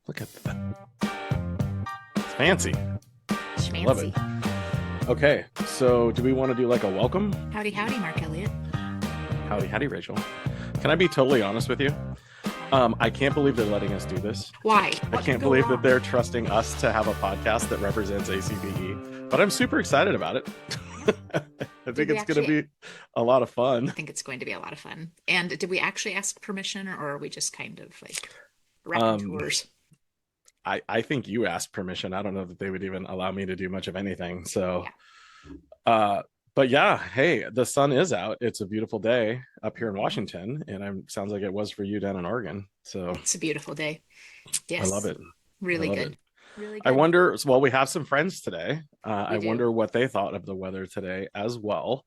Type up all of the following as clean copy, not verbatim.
Look at that. It's fancy. Schmancy. Love it. Okay, so do we want to do like a welcome? Howdy, howdy, Mark Elliott. Howdy, howdy, Rachel. Can I be totally honest with you? I can't believe they're letting us do this. Why? I can't believe that they're trusting us to have a podcast that represents ACPE, but I'm super excited about it. I think it's going to be a lot of fun. I think it's going to be a lot of fun. And did we actually ask permission, or are we just kind of like raconteurs? I think you asked permission. I don't know that they would even allow me to do much of anything. So, Yeah. but yeah, hey, the sun is out. It's a beautiful day up here in Washington, and it sounds like it was for you down in Oregon. So It's a beautiful day. Yes. I love it. Really I love good. it. Really I good. wonder, well, we have some friends today. I do. wonder what they thought of the weather today as well.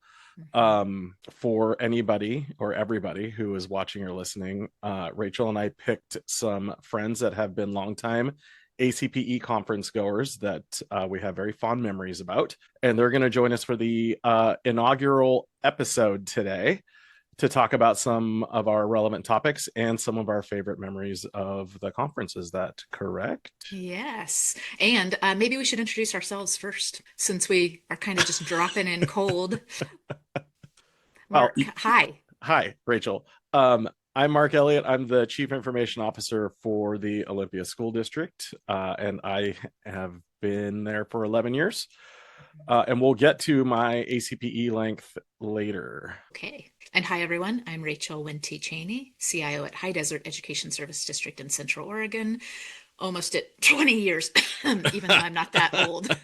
Mhm. For anybody or everybody who is watching or listening, Rachel and I picked some friends that have been longtime ACPE conference goers that we have very fond memories about. And they're going to join us for the inaugural episode today to talk about some of our relevant topics and some of our favorite memories of the conference. Is that correct? Yes. And maybe we should introduce ourselves first, since we are kind of just dropping in cold. Mark, hi. Hi, Rachel. I'm Marc Elliott. I'm the Chief Information Officer for the Olympia School District, and I have been there for 11 years. And we'll get to my ACPE length later. Okay. And hi, everyone. I'm Rachel Winty Cheney, CIO at High Desert Education Service District in Central Oregon. Almost at 20 years, even though I'm not that old.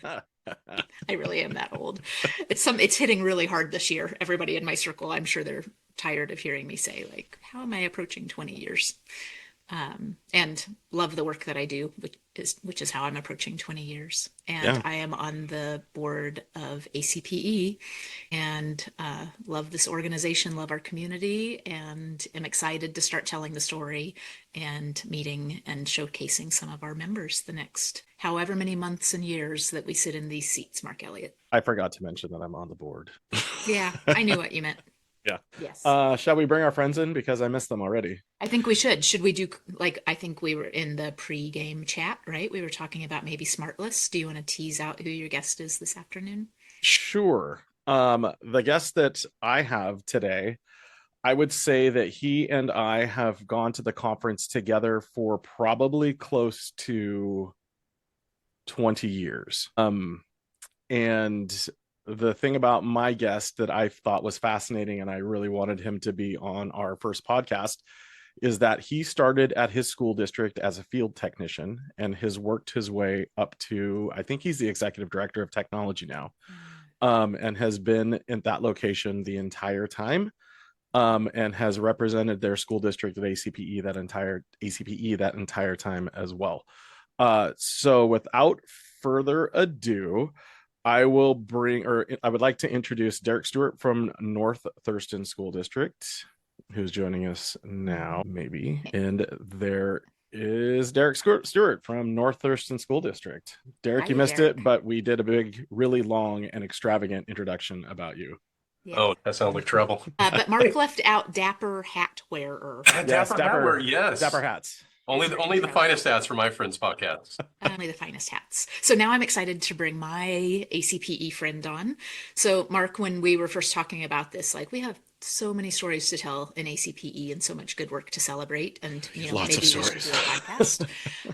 I really am that old. It's hitting really hard this year. Everybody in my circle, I'm sure they're tired of hearing me say, like, how am I approaching 20 years? And love the work that I do, which is how I'm approaching 20 years. And I am on the board of ACPE and love this organization, love our community, and am excited to start telling the story and meeting and showcasing some of our members the next however many months and years that we sit in these seats, Mark Elliott. I forgot to mention that I'm on the board. Yeah, I knew what you meant. Yeah. Yes. Shall we bring our friends in? Because I missed them already. I think we should. Should we do, like, I think we were in the pre-game chat, right? We were talking about maybe Smartless. Do you want to tease out who your guest is this afternoon? Sure. The guest that I have today, I would say that he and I have gone to the conference together for probably close to 20 years. And the thing about my guest that I thought was fascinating, and I really wanted him to be on our first podcast, is that he started at his school district as a field technician and has worked his way up to, I think he's the executive director of technology now, and has been in that location the entire time, and has represented their school district at ACPE that entire time as well. So without further ado, I would like to introduce Derek Stewart from North Thurston School District, who's joining us now, maybe. And there is Derek Stewart from North Thurston School District. Derek, Hi, you missed Derek. it, but we did a big, really long and extravagant introduction about you. Yeah. Oh, that sounds like trouble. But Mark left out Dapper Hat Wearer. Dapper Hat, yes. Dapper hats. Only the finest hats for my friend's podcast. Only the finest hats. So now I'm excited to bring my ACPE friend on. So Mark, when we were first talking about this, like, we have so many stories to tell in ACPE and so much good work to celebrate, and Lots maybe of we should stories. do a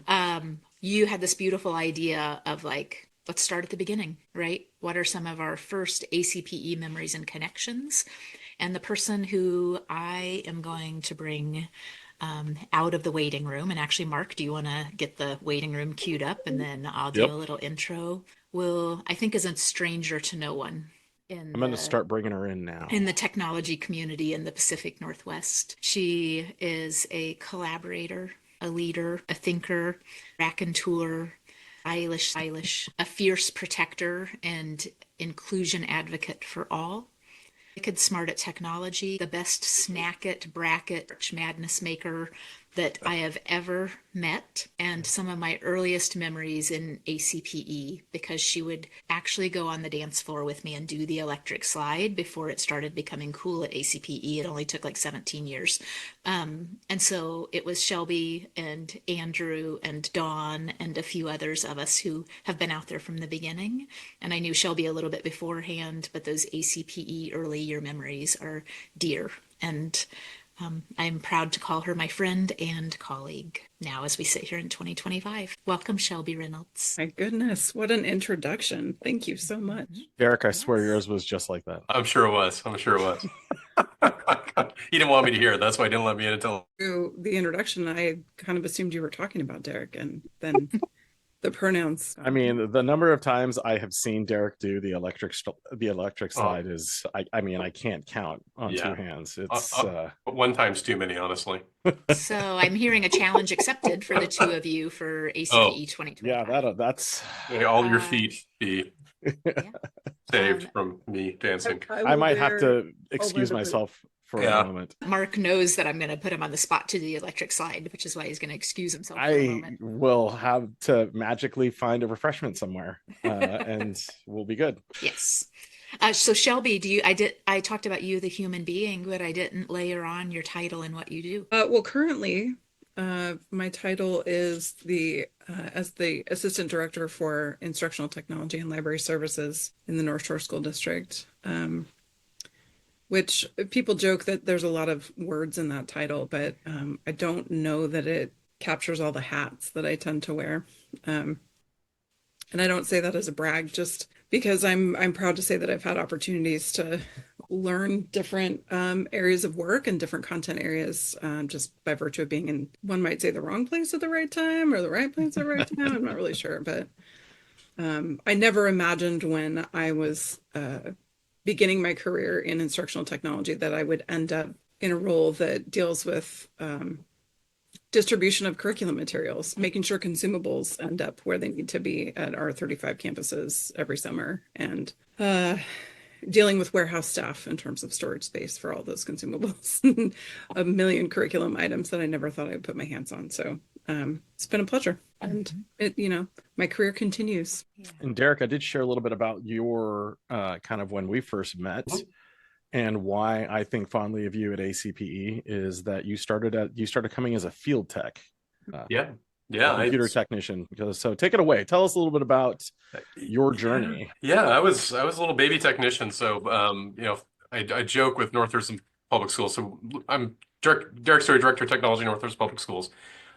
podcast. You had this beautiful idea of, like, let's start at the beginning, right? What are some of our first ACPE memories and connections? And the person who I am going to bring out of the waiting room, and actually, Mark, do you want to get the waiting room queued up, and then I'll do a little intro? I think, is a stranger to no one. I'm going to start bringing her in now. In the technology community in the Pacific Northwest. She is a collaborator, a leader, a thinker, raconteur, stylish, a fierce protector and inclusion advocate for all. Wicked smart at technology, the best snack it, bracket, madness maker, that I have ever met, and some of my earliest memories in ACPE, because she would actually go on the dance floor with me and do the electric slide before it started becoming cool at ACPE. It only took like 17 years. And so it was Shelby and Andrew and Dawn and a few others of us who have been out there from the beginning. And I knew Shelby a little bit beforehand, but those ACPE early year memories are dear. And I'm proud to call her my friend and colleague now as we sit here in 2025. Welcome, Shelby Reynolds. My goodness, what an introduction. Thank you so much. Derek, I swear yours was just like that. I'm sure it was. He didn't want me to hear it. That's why he didn't let me in until Through the introduction, I kind of assumed you were talking about Derek, and then the pronouns. I mean, the number of times I have seen Derek do the electric slide is, I mean, I can't count on two hands. It's one time's too many, honestly. So I'm hearing a challenge accepted for the two of you for ACPE 2025. Yeah, that's all your feet be saved from me dancing. I might have to excuse myself for a moment. Marc knows that I'm going to put him on the spot to the electric slide, which is why he's going to excuse himself for a moment. I will have to magically find a refreshment somewhere, and we'll be good. Yes. So Shelby, I talked about you, the human being, but I didn't layer on your title and what you do. Well, currently, my title is as the Assistant Director for Instructional Technology and Library Services in the North Shore School District, which people joke that there's a lot of words in that title, but I don't know that it captures all the hats that I tend to wear. And I don't say that as a brag, just because I'm proud to say that I've had opportunities to learn different areas of work and different content areas just by virtue of being in, one might say, the wrong place at the right time or the right place at the right time. I'm not really sure, but I never imagined when I was beginning my career in instructional technology that I would end up in a role that deals with distribution of curriculum materials, making sure consumables end up where they need to be at our 35 campuses every summer, and dealing with warehouse staff in terms of storage space for all those consumables. A million curriculum items that I never thought I would put my hands on. So it's been a pleasure. And my career continues. And Derek, I did share a little bit about your kind of when we first met. And why I think fondly of you at ACPE is that you started coming as a field tech. Computer technician. So take it away. Tell us a little bit about your journey. Yeah, I was a little baby technician. So I joke with North Thurston Public Schools. So I'm Derek Stewart, Director of Technology, North Thurston Public Schools.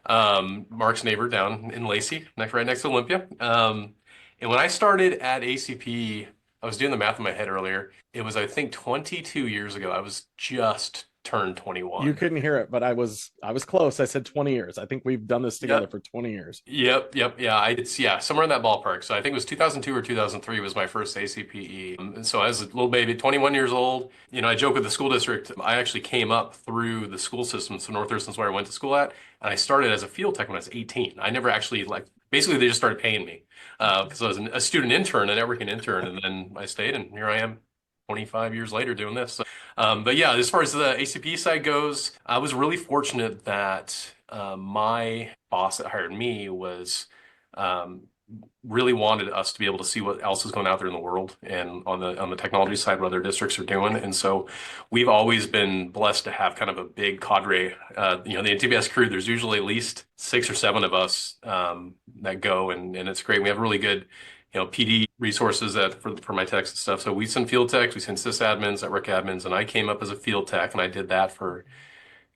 Marc's neighbor down in Lacey, right next to Olympia. And when I started at ACPE, I was doing the math in my head earlier. It was, I think, 22 years ago. I was just turned 21. You couldn't hear it, but I was close. I said 20 years. I think we've done this together for 20 years. Yep. Yeah, somewhere in that ballpark. So I think it was 2002 or 2003 was my first ACPE. And so I was a little baby, 21 years old. I joke with the school district. I actually came up through the school system. So North Thurston's where I went to school at. And I started as a field tech when I was 18. I never actually basically they just started paying me because I was a student intern, a networking intern. And then I stayed, and here I am 25 years later doing this. So, but yeah, as far as the ACP side goes, I was really fortunate that my boss that hired me was really wanted us to be able to see what else is going out there in the world and on the technology side, what other districts are doing. And so we've always been blessed to have kind of a big cadre. The NTBS crew, there's usually at least 6 or 7 of us that go, and it's great. We have really good PD resources for my techs and stuff. So we send field techs, we send sysadmins, network admins, and I came up as a field tech, and I did that for,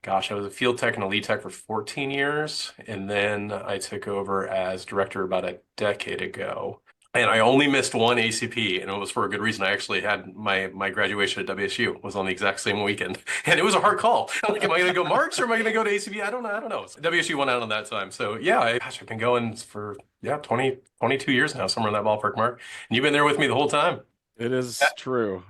I was a field tech and a lead tech for 14 years. And then I took over as director about a decade ago. And I only missed one ACP, and it was for a good reason. I actually had my graduation at WSU was on the exact same weekend, and it was a hard call. I'm like, am I going to go March or am I going to go to ACP? I don't know. WSU went out on that time. So yeah, I've been going for 22 years now, somewhere in that ballpark, Marc. And you've been there with me the whole time. It is true.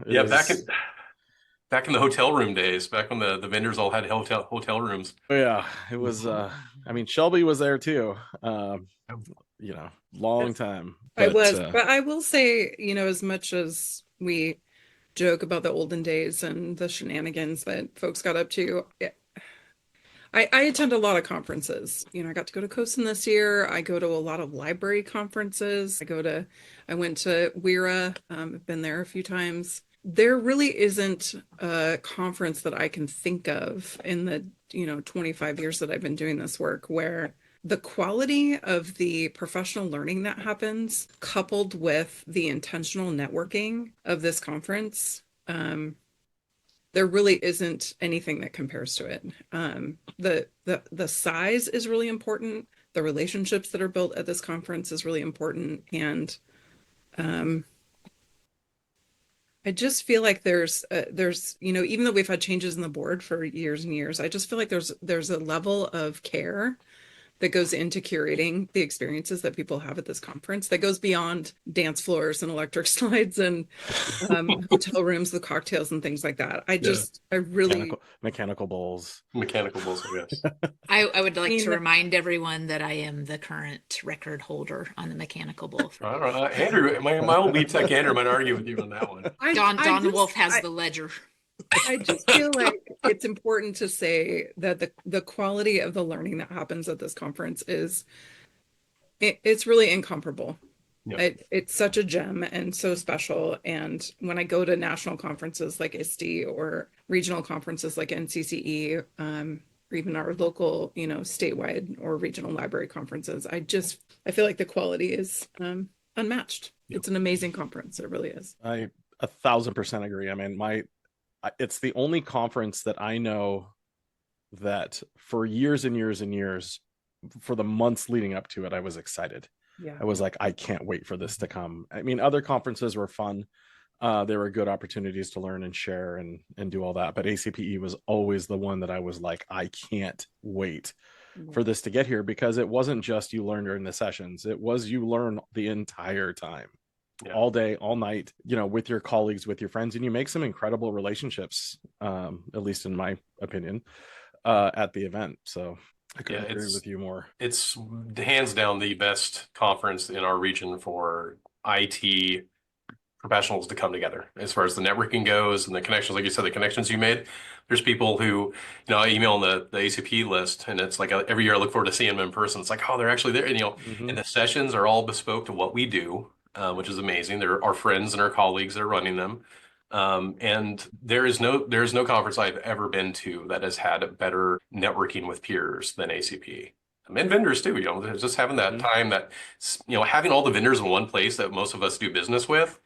Back in the hotel room days, back when the vendors all had hotel rooms. Yeah, it was. Shelby was there too. Long time. But I will say, as much as we joke about the olden days and the shenanigans that folks got up to, I attend a lot of conferences. You know, I got to go to CoSN this year. I go to a lot of library conferences. I went to WERA. I've been there a few times. There really isn't a conference that I can think of in the, 25 years that I've been doing this work where the quality of the professional learning that happens, coupled with the intentional networking of this conference, there really isn't anything that compares to it. The size is really important. The relationships that are built at this conference is really important, and I just feel like there's even though we've had changes in the board for years and years, I just feel like there's a level of care that goes into curating the experiences that people have at this conference that goes beyond dance floors and electric slides and hotel rooms with cocktails and things like that. I really mechanical bowls. Mechanical bulls, I guess. I would like to remind everyone that I am the current record holder on the mechanical bull. I don't know. Andrew, my old lead tech Andrew might argue with you on that one. Don Wolf has the ledger. I just feel like it's important to say that the quality of the learning that happens at this conference it's really incomparable. Yeah. It's such a gem and so special. And when I go to national conferences like ISTE or regional conferences like NCCE, or even our local, statewide or regional library conferences, I feel like the quality is unmatched. Yeah. It's an amazing conference. It really is. I 1,000% agree. I mean, it's the only conference that I know that for years and years and years, for the months leading up to it, I was excited. Yeah. I was like, I can't wait for this to come. I mean, other conferences were fun. There were good opportunities to learn and share and do all that. But ACPE was always the one that I was like, I can't wait for this to get here, because it wasn't just you learn during the sessions. It was you learn the entire time. Yeah. All day, all night, with your colleagues, with your friends, and you make some incredible relationships, at least in my opinion, at the event. So I couldn't agree with you more. It's hands down the best conference in our region for IT professionals to come together as far as the networking goes and the connections. Like you said, the connections you made. There's people who, I email the ACP list, and it's like every year I look forward to seeing them in person. It's like, oh, they're actually there. And, and the sessions are all bespoke to what we do. Which is amazing. They're our friends and our colleagues that are running them. And there's no conference I've ever been to that has had a better networking with peers than ACP. And vendors too, just having that time that, having all the vendors in one place that most of us do business with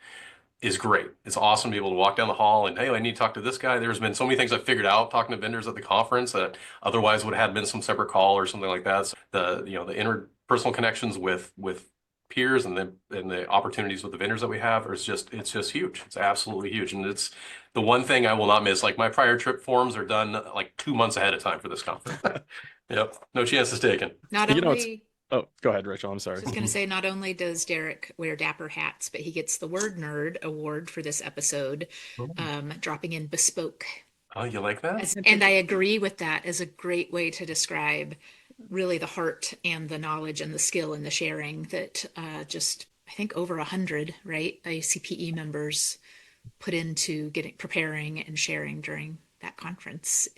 is great. It's awesome to be able to walk down the hall and, hey, I need to talk to this guy. There's been so many things I've figured out talking to vendors at the conference that otherwise would have been some separate call or something like that. So the interpersonal connections with peers and the opportunities with the vendors that we have it's just huge. It's absolutely huge. And it's the one thing I will not miss. Like my prior trip forms are done like 2 months ahead of time for this conference. Yep. No chances taken. Oh, go ahead, Rachel. I'm sorry. I was going to say, not only does Derek wear dapper hats, but he gets the Word Nerd Award for this episode, dropping in bespoke. Oh, you like that? And I agree with that as a great way to describe really the heart and the knowledge and the skill and the sharing that I think over 100, right, ACPE members put into preparing and sharing during that conference.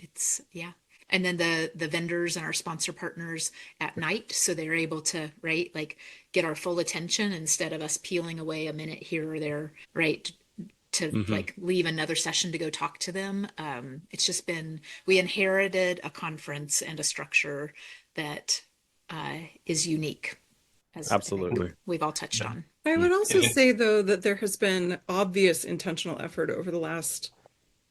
And then the vendors and our sponsor partners at night, so they're able to, right, like get our full attention instead of us peeling away a minute here or there, right, to like leave another session to go talk to them. It's just we inherited a conference and a structure that is unique. Absolutely. We've all touched on. I would also say, though, that there has been obvious intentional effort over the last,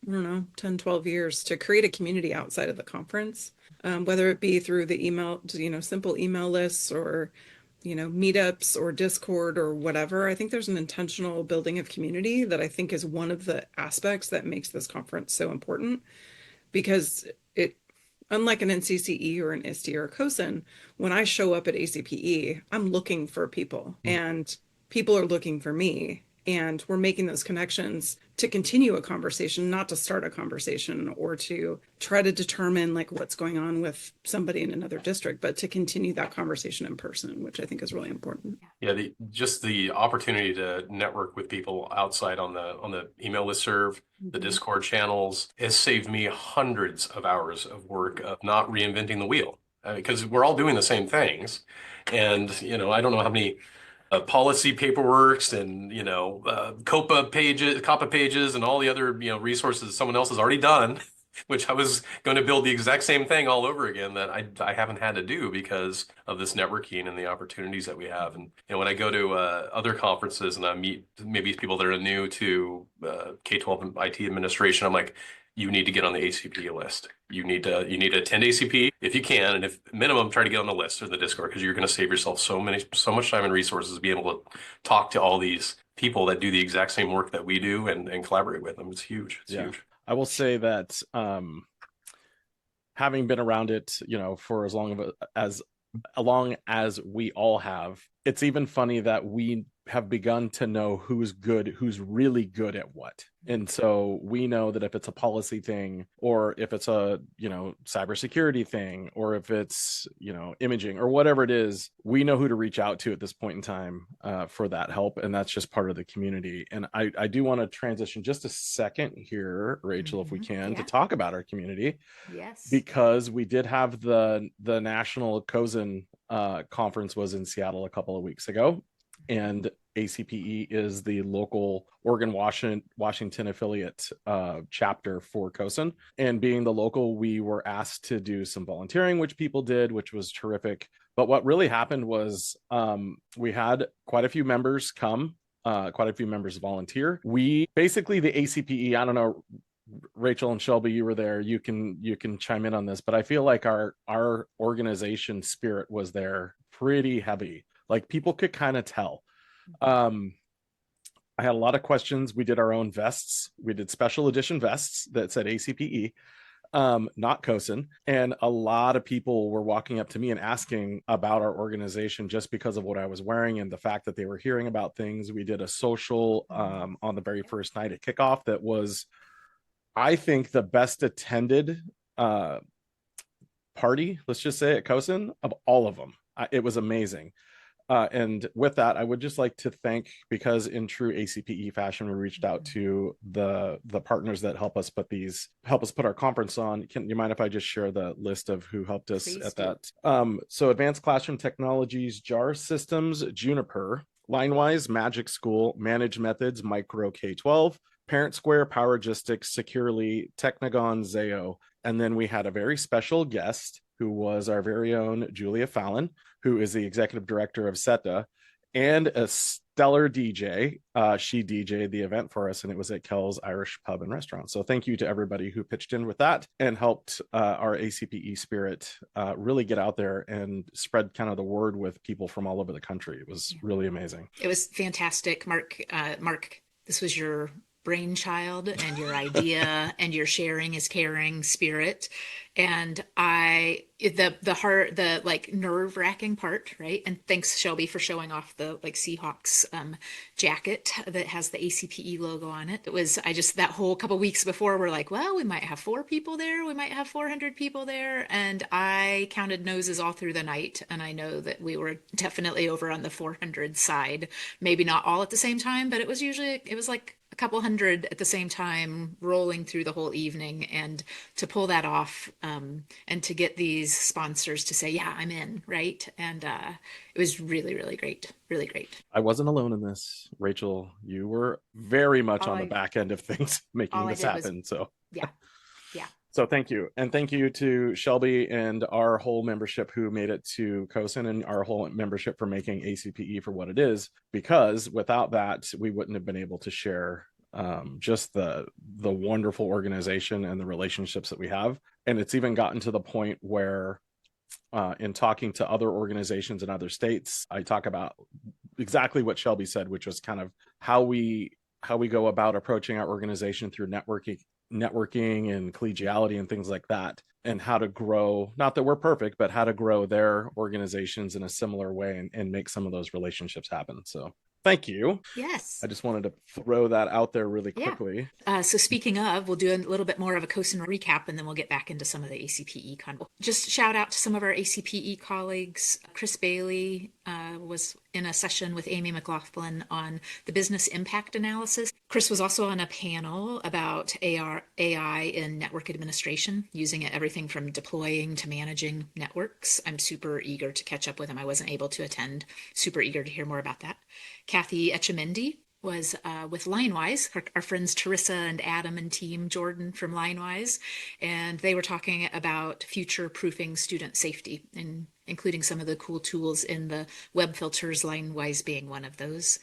10, 12 years to create a community outside of the conference, whether it be through the email, simple email lists or, meetups or Discord or whatever. I think there's an intentional building of community that I think is one of the aspects that makes this conference so important, because unlike an NCCE or an ISTE or a CoSN, when I show up at ACPE, I'm looking for people and people are looking for me. And we're making those connections to continue a conversation, not to start a conversation or to try to determine like what's going on with somebody in another district, but to continue that conversation in person, which I think is really important. Yeah, just the opportunity to network with people outside on the email listserv, the Discord channels, has saved me hundreds of hours of work of not reinventing the wheel, because we're all doing the same things. And, I don't know how many policy paperworks and, COPA pages and all the other, resources someone else has already done, which I was going to build the exact same thing all over again that I haven't had to do because of this networking and the opportunities that we have. And when I go to other conferences and I meet maybe people that are new to K-12 IT administration, I'm like, you need to get on the ACPE list. You need to attend ACPE if you can, and if minimum, try to get on the list or the Discord, because you're going to save yourself so much time and resources to be able to talk to all these people that do the exact same work that we do and collaborate with them. It's huge. It's huge. I will say that having been around it, for as long as we all have, it's even funny that we have begun to know who's really good at what. And so we know that if it's a policy thing, or if it's a, cybersecurity thing, or if it's, imaging or whatever it is, we know who to reach out to at this point in time for that help. And that's just part of the community. And I do want to transition just a second here, Rachel, if we can, to talk about our community. Yes. Because we did have the national CoSN conference was in Seattle a couple of weeks ago. And ACPE is the local Oregon Washington affiliate chapter for CoSN. And being the local, we were asked to do some volunteering, which people did, which was terrific. But what really happened was we had quite a few members come, quite a few members volunteer. We basically, the ACPE, I don't know, Rachel and Shelby, you were there. You can chime in on this, but I feel like our organization spirit was there pretty heavy. Like people could kind of tell. I had a lot of questions. We did our own vests. We did special edition vests that said ACPE, not CoSN. And a lot of people were walking up to me and asking about our organization just because of what I was wearing and the fact that they were hearing about things. We did a social on the very first night at kickoff that was, I think, the best attended party, let's just say, at CoSN of all of them. It was amazing. And with that, I would just like to thank, because in true ACPE fashion, we reached out to the partners that help us put our conference on. Can you mind if I just share the list of who helped us at that? So Advanced Classroom Technologies, JAR Systems, Juniper, Linewise, Magic School, Managed Methods, Micro K-12, Parent Square, Powergistics, Securely, Technagon, Zayo. And then we had a very special guest who was our very own Julia Fallon, who is the executive director of SETA, and a stellar DJ. She DJ'd the event for us, and it was at Kel's Irish Pub and Restaurant. So thank you to everybody who pitched in with that and helped our ACPE spirit really get out there and spread kind of the word with people from all over the country. It was really amazing. It was fantastic. Marc, this was your brainchild and your idea and your sharing is caring spirit. And the like nerve-wracking part, right? And thanks, Shelby, for showing off the like Seahawks jacket that has the ACPE logo on it. It was, that whole couple weeks before, we're like, well, we might have 4 people there. We might have 400 people there. And I counted noses all through the night. And I know that we were definitely over on the 400 side, maybe not all at the same time, but it was like a couple hundred at the same time rolling through the whole evening. And to pull that off and to get these sponsors to say, yeah, I'm in, right? And it was really, really great. Really great. I wasn't alone in this. Rachel, you were very much on the back end of things making this happen. Yeah. So thank you. And thank you to Shelby and our whole membership who made it to CoSN, and our whole membership for making ACPE for what it is, because without that, we wouldn't have been able to share just the wonderful organization and the relationships that we have. And it's even gotten to the point where in talking to other organizations in other states, I talk about exactly what Shelby said, which was kind of how we go about approaching our organization through networking and collegiality and things like that, and how to grow, not that we're perfect, but how to grow their organizations in a similar way and make some of those relationships happen. So Thank you. Yes. I just wanted to throw that out there really Yeah. quickly. So speaking of, we'll do a little bit more of a CoSN recap, and then we'll get back into some of the ACPE content. Just shout out to some of our ACPE colleagues. Chris Bailey was in a session with Amy McLaughlin on the business impact analysis. Chris was also on a panel about AI in network administration, using it everything from deploying to managing networks. I'm super eager to catch up with him. I wasn't able to attend. Super eager to hear more about that. Kathy Etchemendy was with Linewise, our friends Teresa and Adam and team Jordan from Linewise, and they were talking about future-proofing student safety, and including some of the cool tools in the web filters, Linewise being one of those.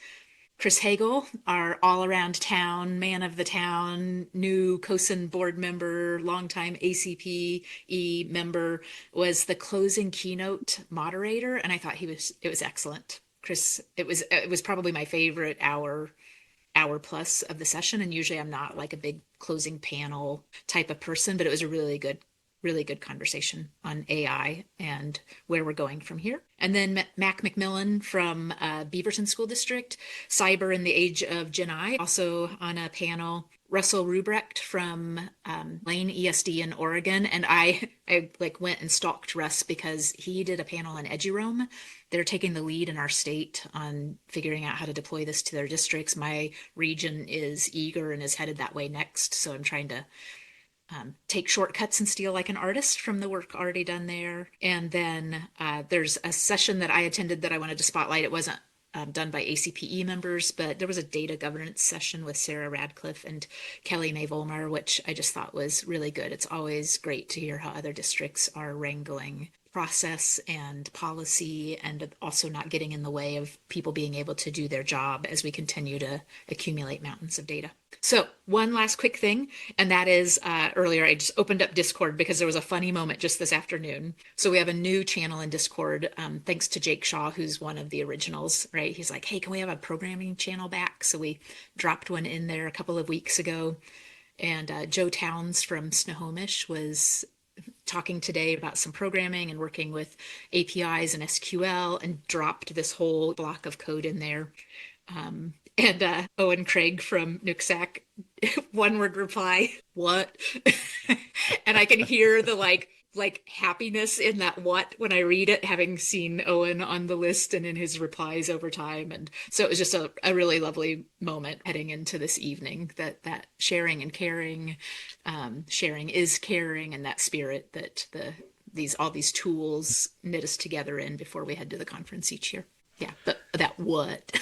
Chris Hagel, our all-around town, man of the town, new CoSN board member, longtime ACPE member, was the closing keynote moderator, and I thought it was excellent. Chris, it was probably my favorite hour plus of the session, and usually I'm not like a big closing panel type of person, but it was a really good conversation on AI and where we're going from here. And then Mac McMillan from Beaverton School District, Cyber in the Age of Gen I, also on a panel. Russell Rubrecht from Lane ESD in Oregon, and I like went and stalked Russ because he did a panel on EduRoam. They're taking the lead in our state on figuring out how to deploy this to their districts. My region is eager and is headed that way next, so I'm trying to take shortcuts and steal like an artist from the work already done there. And then there's a session that I attended that I wanted to spotlight. It wasn't done by ACPE members, but there was a data governance session with Sarah Radcliffe and Kelly May Volmar, which I just thought was really good. It's always great to hear how other districts are wrangling process and policy, and also not getting in the way of people being able to do their job as we continue to accumulate mountains of data. So one last quick thing, and that is earlier I just opened up Discord because there was a funny moment just this afternoon. So we have a new channel in Discord, thanks to Jake Shaw, who's one of the originals, right? He's like, hey, can we have a programming channel back? So we dropped one in there a couple of weeks ago. And Joe Towns from Snohomish was talking today about some programming and working with APIs and SQL, and dropped this whole block of code in there. And Owen Craig from Nooksack, one word reply, what? And I can hear the like happiness in that what when I read it, having seen Owen on the list and in his replies over time. And so it was just a really lovely moment heading into this evening, that sharing and caring, sharing is caring, and that spirit that all these tools knit us together in before we head to the conference each year. Yeah, but that what?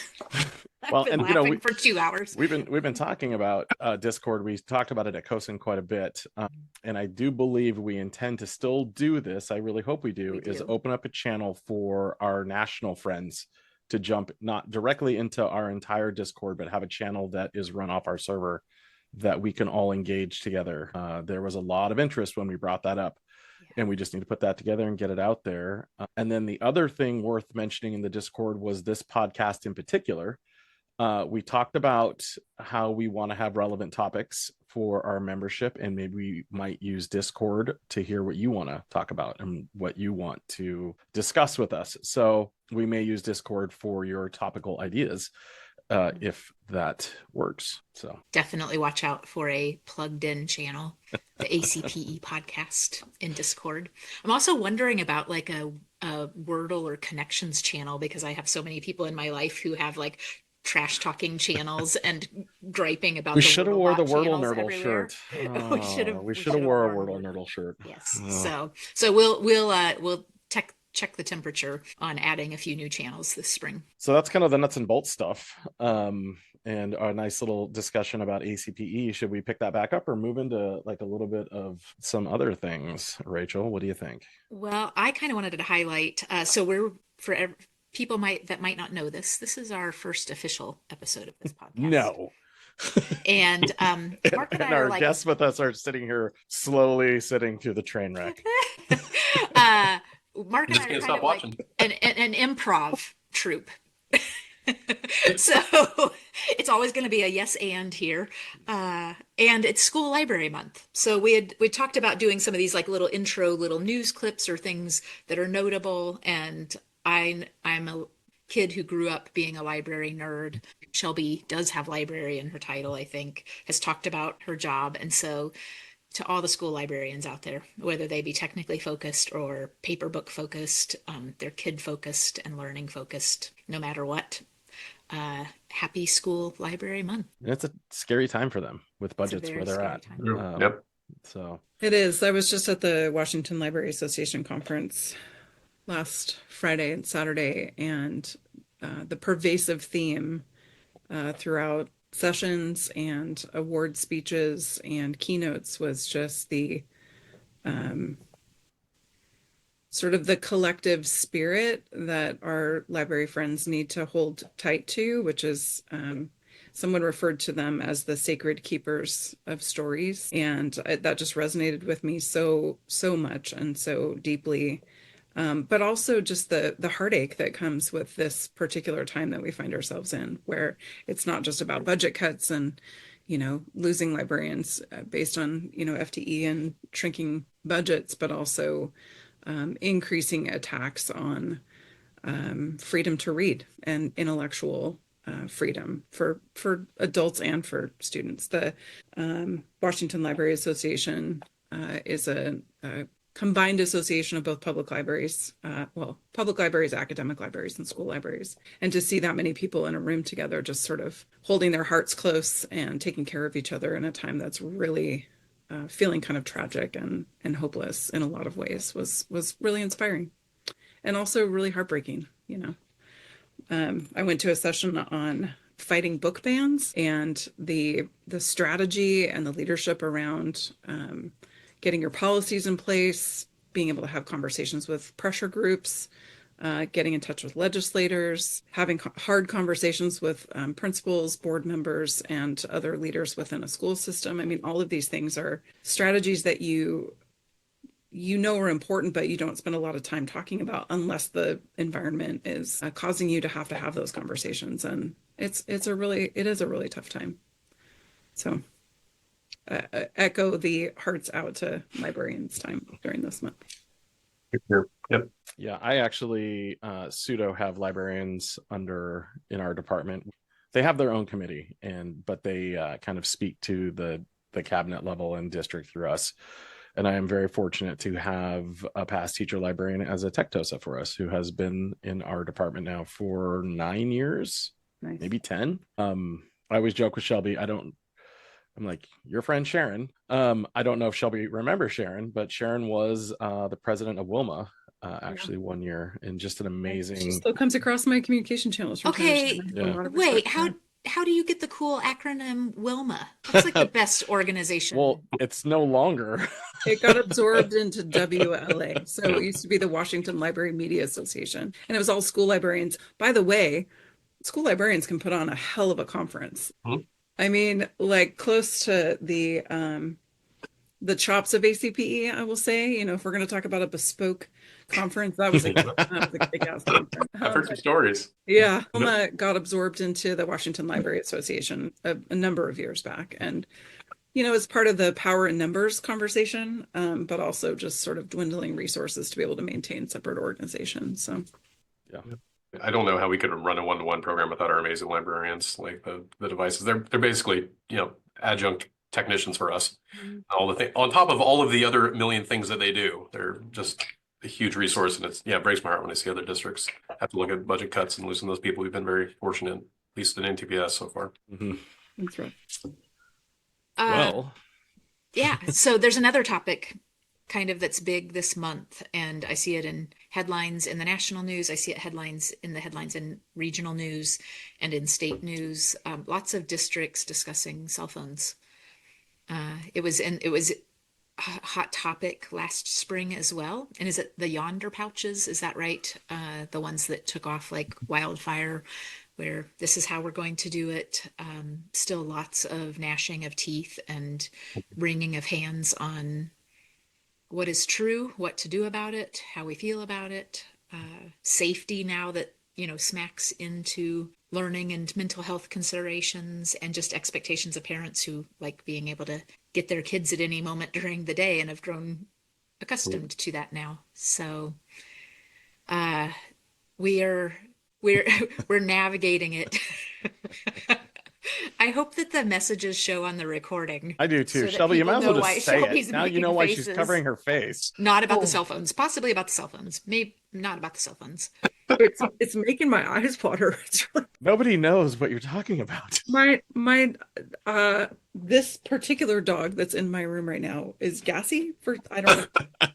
Well, and laughing for 2 hours. We've been talking about Discord. We talked about it at CoSN quite a bit, and I do believe we intend to still do this. I really hope we do. Is open up a channel for our national friends to jump not directly into our entire Discord, but have a channel that is run off our server that we can all engage together. There was a lot of interest when we brought that up. And we just need to put that together and get it out there. And then the other thing worth mentioning in the Discord was this podcast in particular. We talked about how we want to have relevant topics for our membership, and maybe we might use Discord to hear what you want to talk about and what you want to discuss with us. So we may use Discord for your topical ideas, if that works. So definitely watch out for a plugged in channel, the ACPE podcast in Discord. I'm also wondering about like a Wordle or connections channel, because I have so many people in my life who have like trash talking channels and griping about. We should have wore the Wordle Nerdle shirt. We should have wore a Wordle Nerdle shirt. Yes. So we'll check the temperature on adding a few new channels this spring. So that's kind of the nuts and bolts stuff. And our nice little discussion about ACPE. Should we pick that back up or move into like a little bit of some other things? Rachel, what do you think? Well, I kind of wanted to highlight, so we're, for people that might not know this is our first official episode of this podcast. No. And Mark and I our are like, guests with us are sitting here slowly sitting through the train wreck. Mark and I are kind of like an improv troupe. So it's always going to be a yes and here, and it's school library month. So we talked about doing some of these like little intro, little news clips or things that are notable, and I'm kid who grew up being a library nerd. Shelby does have library in her title, I think, has talked about her job. And so to all the school librarians out there, whether they be technically focused or paper book focused, they're kid focused and learning focused, no matter what. Happy School Library Month. And it's a scary time for them with It's a budgets very where they're scary at. time. Yep. So It is. I was just at the Washington Library Association conference last Friday and Saturday, and the pervasive theme throughout sessions and award speeches and keynotes was just the sort of the collective spirit that our library friends need to hold tight to, which is someone referred to them as the sacred keepers of stories. And that just resonated with me so much and so deeply. But also just the heartache that comes with this particular time that we find ourselves in, where it's not just about budget cuts and, losing librarians based on, FTE and shrinking budgets, but also increasing attacks on freedom to read and intellectual freedom for adults and for students. The Washington Library Association is a combined association of both public libraries, public libraries, academic libraries, and school libraries. And to see that many people in a room together, just sort of holding their hearts close and taking care of each other in a time that's really feeling kind of tragic and hopeless in a lot of ways was really inspiring and also really heartbreaking. I went to a session on fighting book bans and the strategy and the leadership around getting your policies in place, being able to have conversations with pressure groups, getting in touch with legislators, having hard conversations with principals, board members, and other leaders within a school system. I mean, all of these things are strategies that you are important, but you don't spend a lot of time talking about unless the environment is causing you to have those conversations. And it is a really tough time. So echo the hearts out to librarians time during this month. Yep. yeah, I actually pseudo have librarians in our department. They have their own committee, but they kind of speak to the cabinet level and district through us. And I am very fortunate to have a past teacher librarian as a tech TOSA for us, who has been in our department now for 9 years, Nice. maybe 10. I always joke with Shelby. I'm like, your friend Sharon. I don't know if Shelby remembers Sharon, but Sharon was the president of Wilma actually 1 year, and just an amazing. She still comes across my communication channels from Okay, wait, how do you get the cool acronym Wilma? That's like the best organization. Well, it's no longer. It got absorbed into WLA. So it used to be the Washington Library Media Association. And it was all school librarians. By the way, school librarians can put on a hell of a conference. Mm-hmm. I mean, like close to the chops of ACPE, I will say. If we're going to talk about a bespoke conference, that was a kick-ass conference. I've heard some stories. Yeah, Wilma got absorbed into the Washington Library Association a number of years back, and as part of the power in numbers conversation, but also just sort of dwindling resources to be able to maintain separate organizations. So, yeah. I don't know how we could run a one-to-one program without our amazing librarians. Like the devices, they're basically adjunct technicians for us. All the thing on top of all of the other million things that they do, they're just a huge resource. And it breaks my heart when I see other districts have to look at budget cuts and losing those people. We've been very fortunate, at least in NTPS so far. Mm-hmm. That's right. Yeah. So there's another topic kind of that's big this month, and I see it in headlines in the national news. I see it headlines in regional news and in state news. Lots of districts discussing cell phones. It was a hot topic last spring as well. And is it the Yonder pouches? Is that right? The ones that took off like wildfire, where this is how we're going to do it. Still lots of gnashing of teeth and wringing of hands on what is true, what to do about it, how we feel about it, safety now that, smacks into learning and mental health considerations, and just expectations of parents who like being able to get their kids at any moment during the day and have grown accustomed to that now. So we are we're we're navigating it. I hope that the messages show on the recording I do too. so that Shelby, you might people as well know why just say Shelby's it. Now you making know why she's faces. covering her face. Not about the Oh. cell phones, possibly about the cell phones. Maybe not about the cell phones. It's making my eyes water. It's really, Nobody knows what you're talking about. my this particular dog that's in my room right now is gassy for I don't know.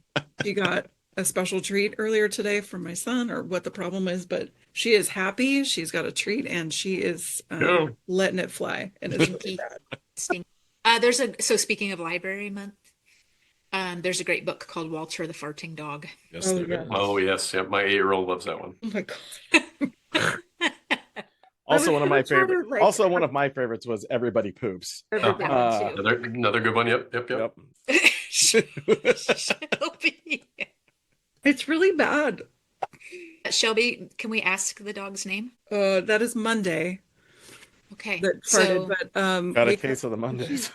She got a special treat earlier today from my son or what the problem is, but she is happy. She's got a treat and she is Yeah. letting it fly. And it's really Stinky. bad. Stink. So speaking of Library Month, there's a great book called Walter the Farting Dog. Yes, Oh, there yeah. is. Oh yes, yeah. My 8-year-old loves that one. Oh my God. Also, I one of was my trying to, favorite. like- Also, one of my favorites was Everybody Poops. That one Uh, too. Another good one. Yep. Shelby. It's really bad. Shelby, can we ask the dog's name? That is Monday Okay. that So farted, but Got a we case of the Mondays.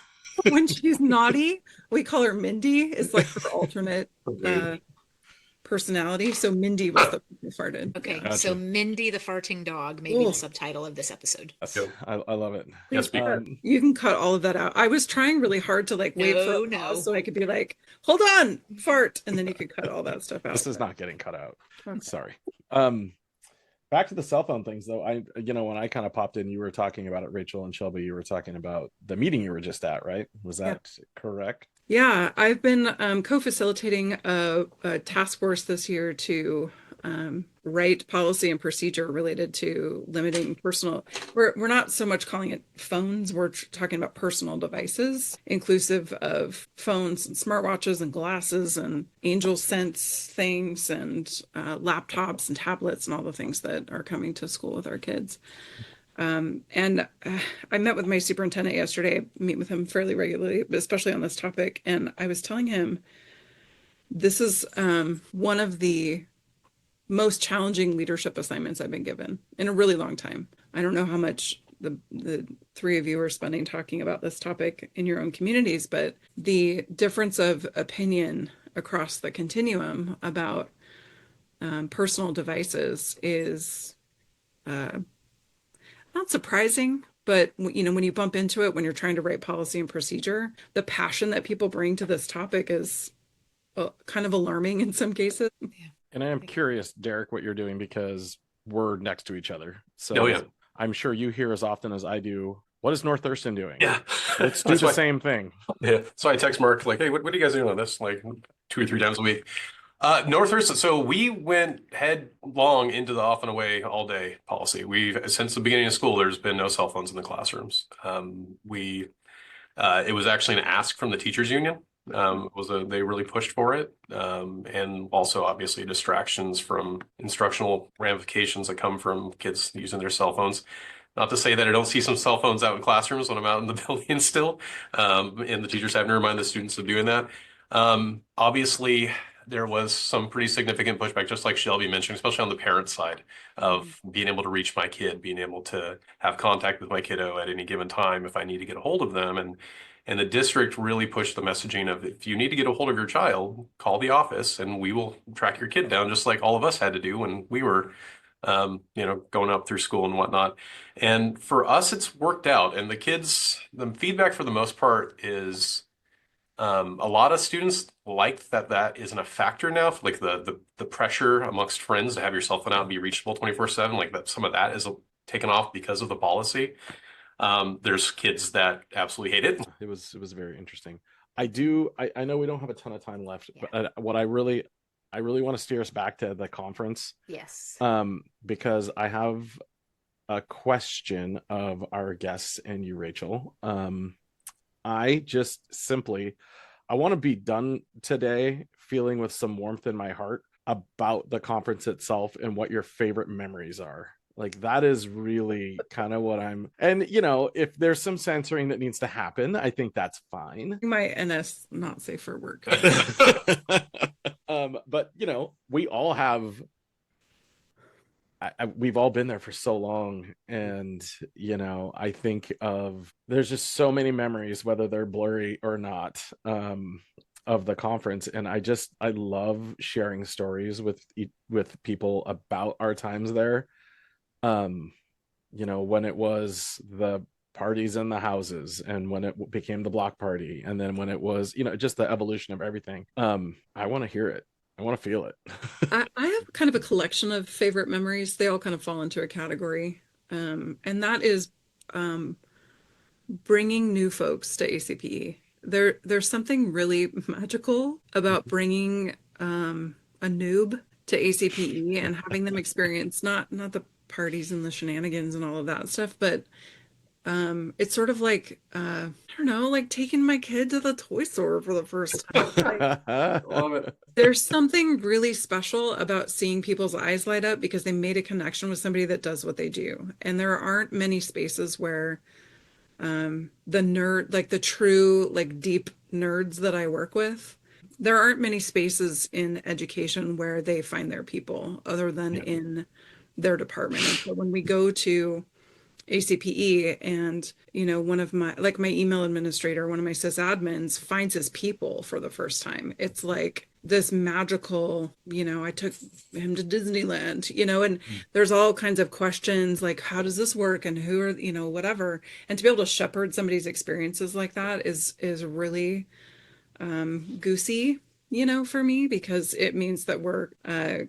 when she's naughty, we call her Mindy. It's like her alternate personality. So Mindy was the one who farted. okay, Gotcha. so Mindy the Farting Dog may be Ooh. the subtitle of this episode. Yes, Yep. I love it. Yes, Please, Um, you can cut all of that out. I was trying really hard to like wait for a No. pause so I could be like, hold on, fart, and then you could cut all that stuff out. This is not getting cut out. Okay. Sorry. Back to the cell phone things though. When I kind of popped in, you were talking about it, Rachel and Shelby. You were talking about the meeting you were just at, right? Was that correct? Yeah, I've been co-facilitating a task force this year to write policy and procedure related to limiting personal. We're not so much calling it phones. We're talking about personal devices, inclusive of phones and smartwatches and glasses and Angel Sense things and laptops and tablets and all the things that are coming to school with our kids. And I met with my superintendent yesterday. I meet with him fairly regularly, but especially on this topic. And I was telling him this is one of the most challenging leadership assignments I've been given in a really long time. I don't know how much the three of you are spending talking about this topic in your own communities, but the difference of opinion across the continuum about personal devices is not surprising, but when you bump into it, when you're trying to write policy and procedure, the passion that people bring to this topic is kind of alarming in some cases. And I am curious, Derek, what you're doing because we're next to each other. So Oh, yeah. I'm sure you hear as often as I do. What is North Thurston doing? Yeah. Let's do That's the why- same thing. Yeah. So I text Mark like, hey, what are you guys doing on this? Like 2 or 3 times a week. North Thurston. So we went headlong into the off and away all day policy. Since the beginning of school, there's been no cell phones in the classrooms. It was actually an ask from the teachers union. They really pushed for it. And also obviously distractions from instructional ramifications that come from kids using their cell phones. Not to say that I don't see some cell phones out in classrooms when I'm out in the building still. And the teachers having to remind the students of doing that. Obviously, there was some pretty significant pushback, just like Shelby mentioned, especially on the parent side of being able to reach my kid, being able to have contact with my kiddo at any given time if I need to get a hold of them. And the district really pushed the messaging of if you need to get a hold of your child, call the office and we will track your kid down, just like all of us had to do when we were going up through school and whatnot. And for us, it's worked out. And the feedback for the most part is a lot of students liked that isn't a factor now. Like the pressure amongst friends to have your cell phone out and be reachable 24/7, like that some of that is taken off because of the policy. There's kids that absolutely hate it. It was very interesting. I know we don't have a ton of time left, but what I really want to steer us back to the conference. Yes. Because I have a question of our guests and you, Rachel. I want to be done today feeling with some warmth in my heart about the conference itself and what your favorite memories are. Like that is really kind of what and if there's some censoring that needs to happen, I think that's fine. My NS not safe for work. But we all have we've all been there for so long, and I think there's just so many memories, whether they're blurry or not, of the conference, and I love sharing stories with people about our times there. When it was the parties in the houses, and when it became the block party, and then when it was, just the evolution of everything. I want to hear it. I want to feel it. I have kind of a collection of favorite memories. They all kind of fall into a category. And that is bringing new folks to ACPE. There's something really magical about bringing a noob to ACPE and having them experience not the parties and the shenanigans and all of that stuff, but it's sort of like I don't know, like taking my kid to the toy store for the first time. Love it. There's something really special about seeing people's eyes light up because they made a connection with somebody that does what they do. And there aren't many spaces where the nerd, like the true, like deep nerds that I work with, there aren't many spaces in education where they find their people other than in their department. And so when we go to ACPE and, one of my email administrator, one of my sysadmins finds his people for the first time, it's like this magical, I took him to Disneyland, and there's all kinds of questions like, how does this work? And who are, whatever. And to be able to shepherd somebody's experiences like that is really goosey, for me, because it means that we're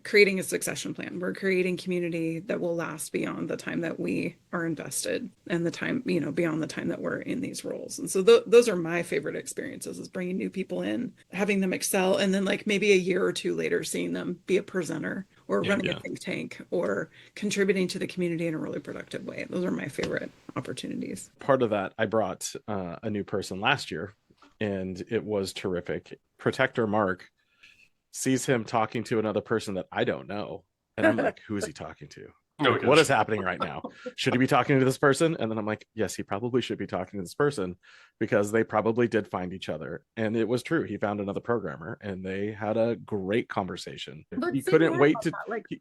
creating a succession plan. We're creating community that will last beyond the time that we are invested and the time, beyond the time that we're in these roles. And so those are my favorite experiences, is bringing new people in, having them excel, and then like maybe a year or two later, seeing them be a presenter or running a think tank or contributing to the community in a really productive way. Those are my favorite opportunities. Part of that, I brought a new person last year, and it was terrific. Protector Mark sees him talking to another person that I don't know, and I'm like, who is he talking to? No, What is happening right now? Should he be talking to this person? And then I'm like, yes, he probably should be talking to this person, because they probably did find each other. And it was true. He found another programmer and they had a great conversation. He couldn't wait to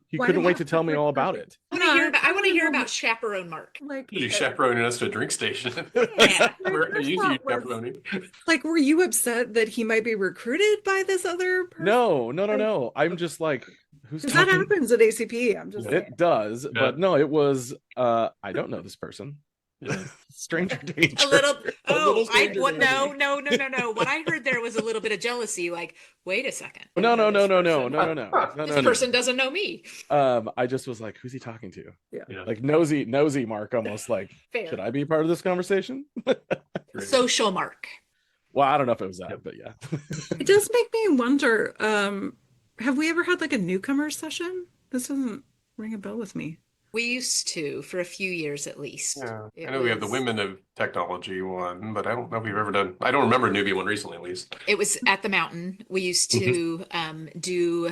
he couldn't wait to tell me all about it. I want to hear about Chaperone Mark. Like, You chaperoning us to a drink station. Yeah. We're using chaperoning. like, were you upset that he might be recruited by this other person? No. I'm just like, who's Because that happens at ACP. I'm just saying. It does, but no, it was I don't know this person. Stranger danger. A little. Oh, stranger danger. No. What I heard there was a little bit of jealousy. Like, wait a second. No. This person doesn't know me. I just was like, who's he talking to? Yeah. Like nosy Mark, almost like, Fair. should I be part of this conversation? Social Mark. Well, I don't know if it was that, but yeah. It does make me wonder, have we ever had like a newcomer session? This doesn't ring a bell with me. We used to for a few years at least. Yeah. I know we have the Women of Technology one, but I don't know if we've ever done. I don't remember a newbie one recently, at least. It was at the mountain. We used to do.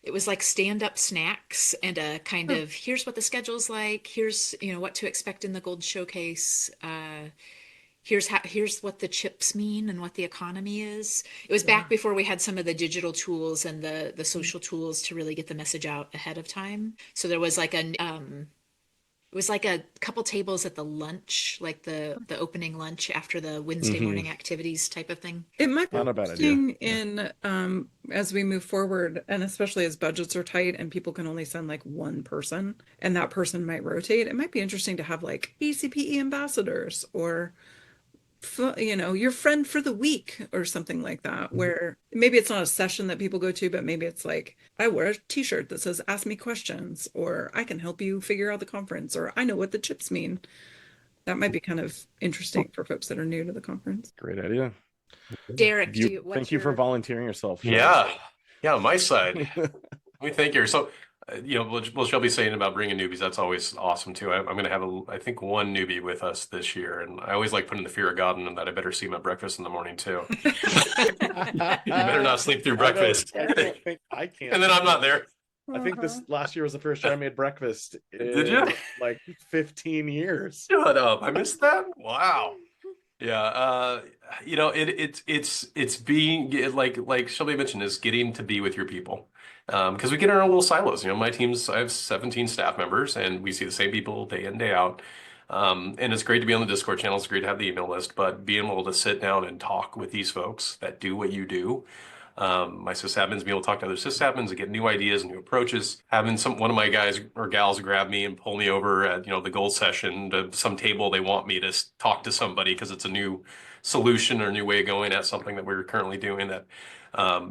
It was like stand-up snacks and a kind of here's what the schedule's like. Here's what to expect in the Gold Showcase. Here's what the chips mean and what the economy is. It was back before we had some of the digital tools and the social tools to really get the message out ahead of time. So there was like it was like a couple tables at the lunch, like the opening lunch after the Wednesday morning activities type of thing. It might be Not a bad interesting in as we move forward, and especially as budgets are tight and people can only send like one person, and that person might rotate. It might be interesting to have like ACPE ambassadors or your friend for the week or something like that, where maybe it's not a session that people go to, but maybe it's like, I wear a t-shirt that says ask me questions, or I can help you figure out the conference, or I know what the chips mean. That might be kind of interesting for folks that are new to the conference. Great idea. Derek, thank you for volunteering yourself. Yeah, on my side. Let me thank you. So, what Shelby's saying about bringing newbies, that's always awesome too. I'm going to have I think one newbie with us this year, and I always like putting the fear of God in them that I better see him at breakfast in the morning too. You better not sleep through breakfast. I can't. And then I'm not there. I think this last year was the first time I made breakfast. Did you? Like 15 years. Shut up! I missed that. Wow. Yeah. It's being like Shelby mentioned, is getting to be with your people. Because we get in our little silos. My team's, I have 17 staff members, and we see the same people day in, day out. And it's great to be on the Discord channel. It's great to have the email list, but being able to sit down and talk with these folks that do what you do, my sysadmins be able to talk to other sysadmins and get new ideas and new approaches. Having one of my guys or gals grab me and pull me over at, the gold session to some table they want me to talk to somebody because it's a new solution or a new way of going at something that we're currently doing that.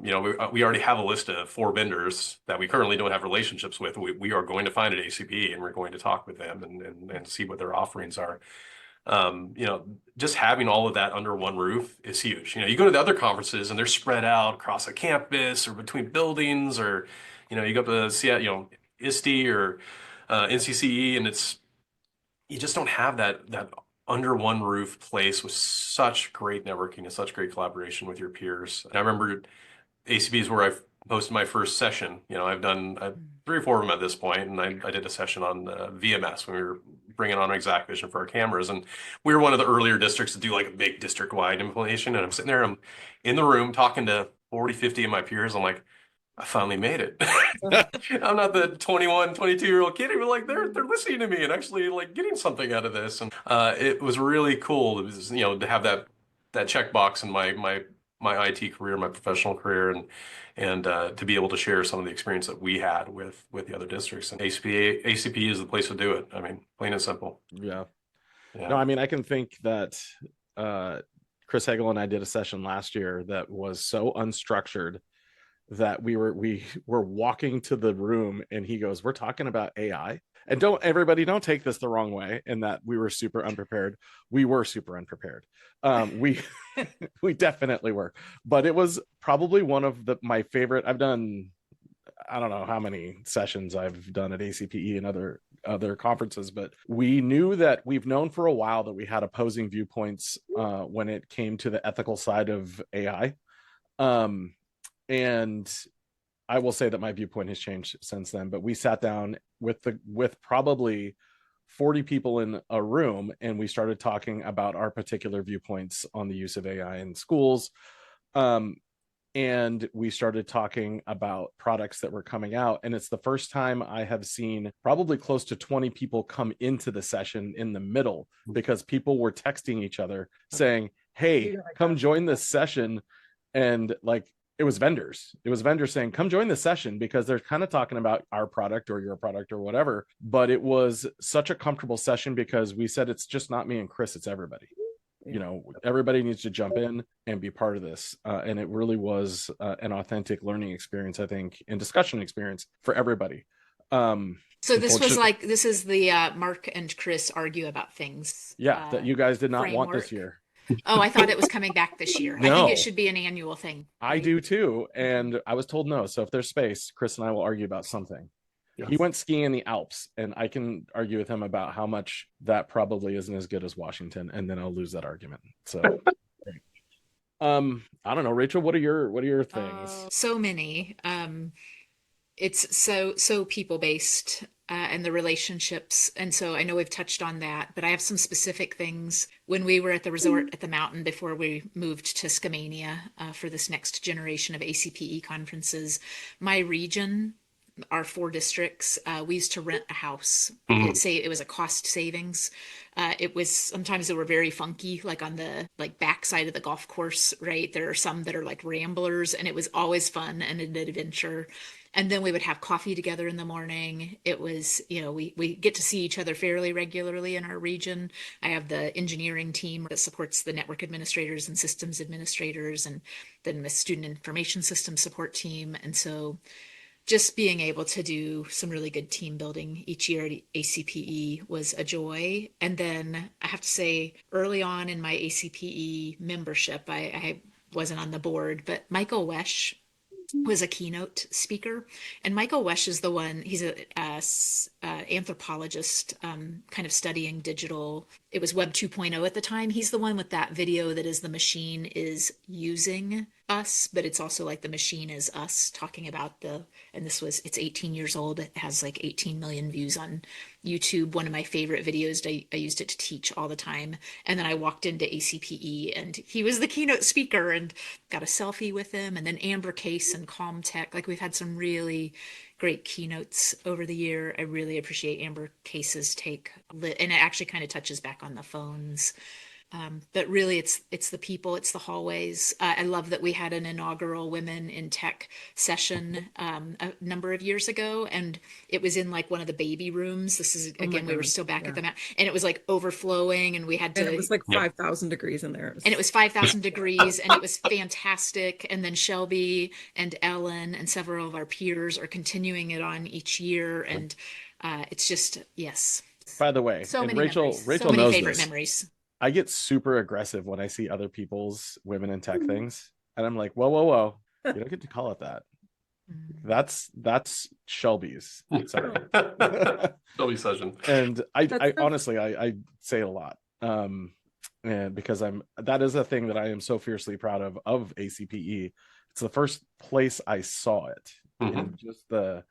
We already have a list of 4 vendors that we currently don't have relationships with. We are going to find an ACPE and we're going to talk with them and see what their offerings are. Just having all of that under one roof is huge. You go to the other conferences and they're spread out across a campus or between buildings, or, you go up to ISTE or NCCE, and you just don't have that under one roof place with such great networking and such great collaboration with your peers. And I remember ACP is where I've hosted my first session. I've done 3 or 4 of them at this point, and I did a session on VMS when we were bringing on Exact for our cameras, and we were one of the earlier districts to do like a big district-wide implementation. And I'm sitting there, I'm in the room talking to 40, 50 of my peers. I'm like, I finally made it. I'm not the 21, 22-year-old kid, but like they're listening to me and actually like getting something out of this. And it was really cool. It was, to have that checkbox in my IT career, my professional career, and to be able to share some of the experience that we had with the other districts. And ACP is the place to do it. I mean, plain and simple. Yeah. No, I mean, I can think that Chris Hagel and I did a session last year that was so unstructured that we were walking to the room and he goes, we're talking about AI. And don't take this the wrong way in that we were super unprepared. We were super unprepared. We definitely were, but it was probably one of my favorite. I've done, I don't know how many sessions I've done at ACPE and other conferences, but we knew that we've known for a while that we had opposing viewpoints when it came to the ethical side of AI. And I will say that my viewpoint has changed since then, but we sat down with probably 40 people in a room and we started talking about our particular viewpoints on the use of AI in schools. And we started talking about products that were coming out. And it's the first time I have seen probably close to 20 people come into the session in the middle because people were texting each other saying, hey, come join this session. And like, it was vendors saying, come join the session because they're kind of talking about our product or your product or whatever. But it was such a comfortable session because we said, it's just not me and Chris, it's everybody. Everybody needs to jump in and be part of this. And it really was an authentic learning experience, I think, and discussion experience for everybody. So this is the Marc and Chris argue about things. Yeah, that you guys did not want this year. Oh, I thought it was coming back this year. No. I think it should be an annual thing. I do too. And I was told no. So if there's space, Chris and I will argue about something. Yes. He went skiing in the Alps, and I can argue with him about how much that probably isn't as good as Washington, and then I'll lose that argument. So I don't know, Rachel, what are your things? So many. It's so people-based and the relationships. And so I know we've touched on that, but I have some specific things. When we were at the resort at the mountain before we moved to Skamania for this next generation of ACPE conferences, my region, our 4 districts, we used to rent a house. It was a cost savings. Sometimes they were very funky, like on the backside of the golf course, right? There are some that are like ramblers, and it was always fun and an adventure. And then we would have coffee together in the morning. It was, we get to see each other fairly regularly in our region. I have the engineering team that supports the network administrators and systems administrators, and then the student information system support team. And so just being able to do some really good team building each year at ACPE was a joy. And then I have to say, early on in my ACPE membership, I wasn't on the board, but Michael Wesch was a keynote speaker. And Michael Wesch is the one, he's a anthropologist kind of studying digital. It was Web 2.0 at the time. He's the one with that video that is the machine is using us, but it's also like the machine is us talking about it's 18 years old. It has like 18 million views on YouTube. One of my favorite videos. I used it to teach all the time. And then I walked into ACPE and he was the keynote speaker and got a selfie with him. And then Amber Case and Comtech. Like we've had some really great keynotes over the year. I really appreciate Amber Case's take. And it actually kind of touches back on the phones. But really, it's the people, it's the hallways. I love that we had an inaugural Women in Tech session a number of years ago, and it was in like one of the baby rooms. This is Oh my again, we were God. still back Yeah. at the mat, and it was like overflowing, and we had And it to. was like Yep. 5,000 degrees in there. And it was 5,000 degrees, and it was fantastic. And then Shelby and Ellen and several of our peers are continuing it on each year, and it's just yes, By the way, so and many memories, so Rachel many knows favorite this. memories. I get super aggressive when I see other people's women in tech things, and I'm like, whoa, whoa, whoa! You don't get to call it that. That's Shelby's. Sorry. Shelby session. And That's I so honestly, I say it a lot. And because that is a thing that I am so fiercely proud of ACPE. It's the first place I saw it. And just the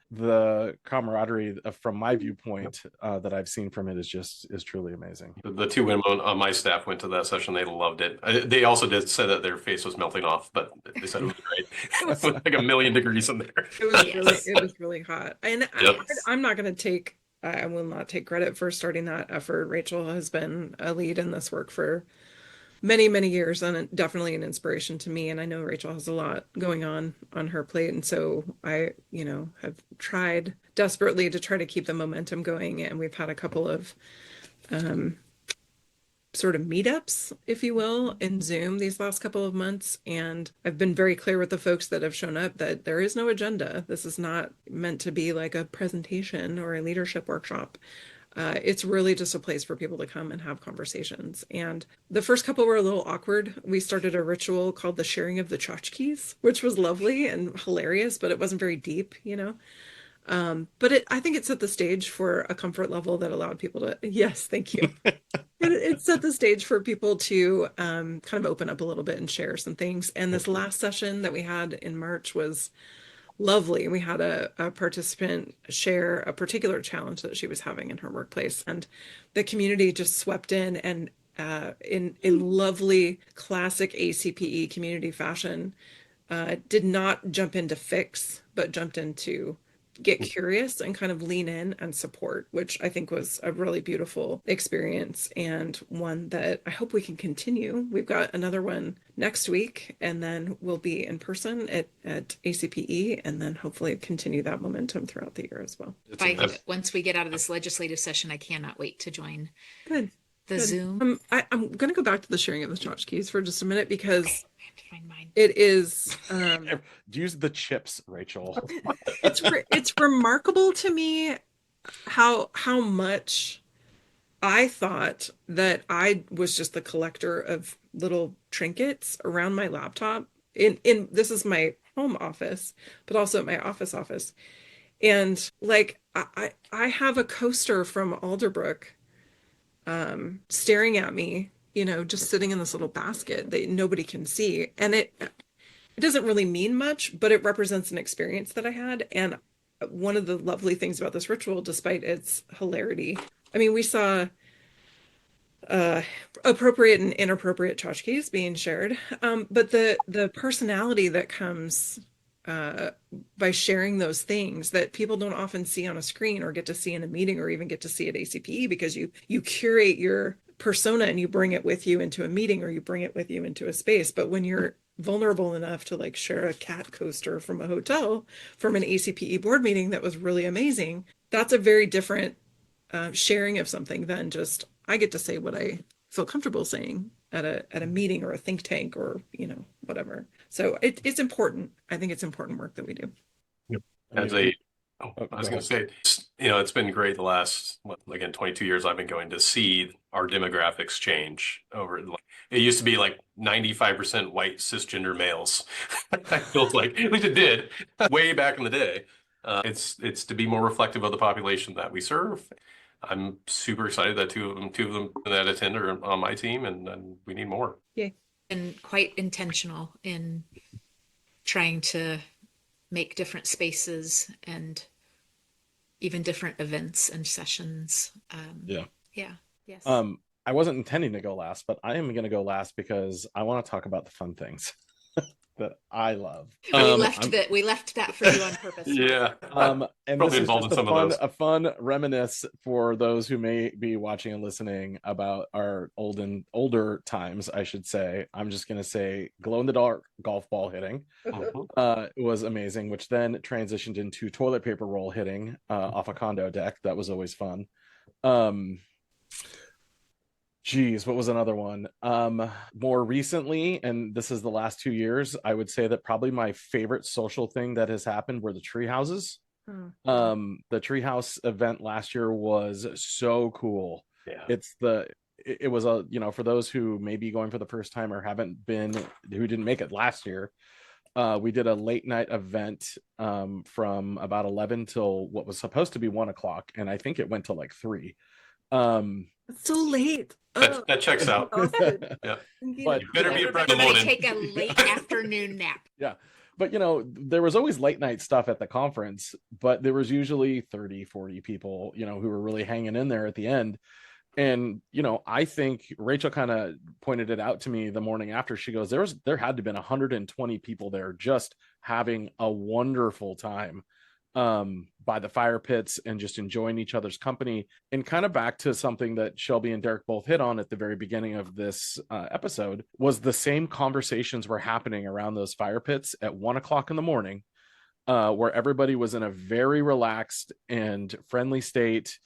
camaraderie from my viewpoint that I've seen from it is truly amazing. The two women on my staff went to that session. They loved it. They also did said that their face was melting off, but they said it was great. It was like 1,000,000 degrees in there. it was really hot. And Yep. I'm not going to take, I will not take credit for starting that effort. Rachel has been a lead in this work for many, many years, and definitely an inspiration to me. And I know Rachel has a lot going on her plate. And so I, have tried desperately to try to keep the momentum going. And we've had a couple of sort of meetups, if you will, in Zoom these last couple of months. And I've been very clear with the folks that have shown up that there is no agenda. This is not meant to be like a presentation or a leadership workshop. It's really just a place for people to come and have conversations. And the first couple were a little awkward. We started a ritual called the sharing of the tchotchkes, which was lovely and hilarious, but it wasn't very deep, But I think it set the stage for a comfort level that allowed people to, yes, thank you. It set the stage for people to kind of open up a little bit and share some things. And this last session that we had in March was lovely. We had a participant share a particular challenge that she was having in her workplace, and the community just swept in and in lovely classic ACPE community fashion, did not jump in to fix, but jumped in to get curious and kind of lean in and support, which I think was a really beautiful experience, and one that I hope we can continue. We've got another one next week, and then we'll be in person at ACPE, and then hopefully continue that momentum throughout the year as well. Once we get out of this legislative session, I cannot wait to join Good. the Good. Zoom. I'm going to go back to the sharing of the tchotchkes for just a minute, because I have to find mine. it is Use the chips, Rachel. it's remarkable to me how much I thought that I was just the collector of little trinkets around my laptop. In this is my home office, but also at my office. And like I have a coaster from Alderbrook staring at me, just sitting in this little basket that nobody can see. And it doesn't really mean much, but it represents an experience that I had. And one of the lovely things about this ritual, despite its hilarity, I mean, we saw appropriate and inappropriate tchotchkes being shared, but the personality that comes by sharing those things that people don't often see on a screen or get to see in a meeting or even get to see at ACPE, because you curate your persona and you bring it with you into a meeting or you bring it with you into a space. But when you're vulnerable enough to like share a cat coaster from a hotel from an ACPE board meeting that was really amazing, that's a very different sharing of something than just I get to say what I feel comfortable saying at a meeting or a think tank or whatever. So it's important. I think it's important work that we do. I was going to say, it's been great the last, again, 22 years I've been going to see our demographics change over. It used to be like 95% white cisgender males. I feel like, at least it did way back in the day. It's to be more reflective of the population that we serve. I'm super excited that two of them that attend are on my team, and we need more. Yay. And quite intentional in trying to make different spaces and even different events and sessions. Yes. I wasn't intending to go last, but I am going to go last because I want to talk about the fun things. that I love. We left that for you on purpose. Yeah. And Probably this is involved just in some of those. a fun reminisce for those who may be watching and listening about our older times, I should say. I'm just going to say glow in the dark golf ball hitting. It was amazing, which then transitioned into toilet paper roll hitting off a condo deck. That was always fun. Geez, what was another one? More recently, and this is the last 2 years, I would say that probably my favorite social thing that has happened were the tree houses. The treehouse event last year was so cool. Yeah. It was a, for those who may be going for the first time or who didn't make it last year, we did a late night event from about 11 till what was supposed to be 1 o'clock, and I think it went to like 3. It's so late. That checks out. Yeah. But you better be a breakfast Everybody morning. take a late afternoon nap. Yeah. But there was always late night stuff at the conference, but there was usually 30, 40 people, who were really hanging in there at the end. And, I think Rachel kind of pointed it out to me the morning after. She goes, there had to have been 120 people there just having a wonderful time by the fire pits and just enjoying each other's company. And kind of back to something that Shelby and Derek both hit on at the very beginning of this episode, was the same conversations were happening around those fire pits at 1 o'clock in the morning, where everybody was in a very relaxed and friendly state,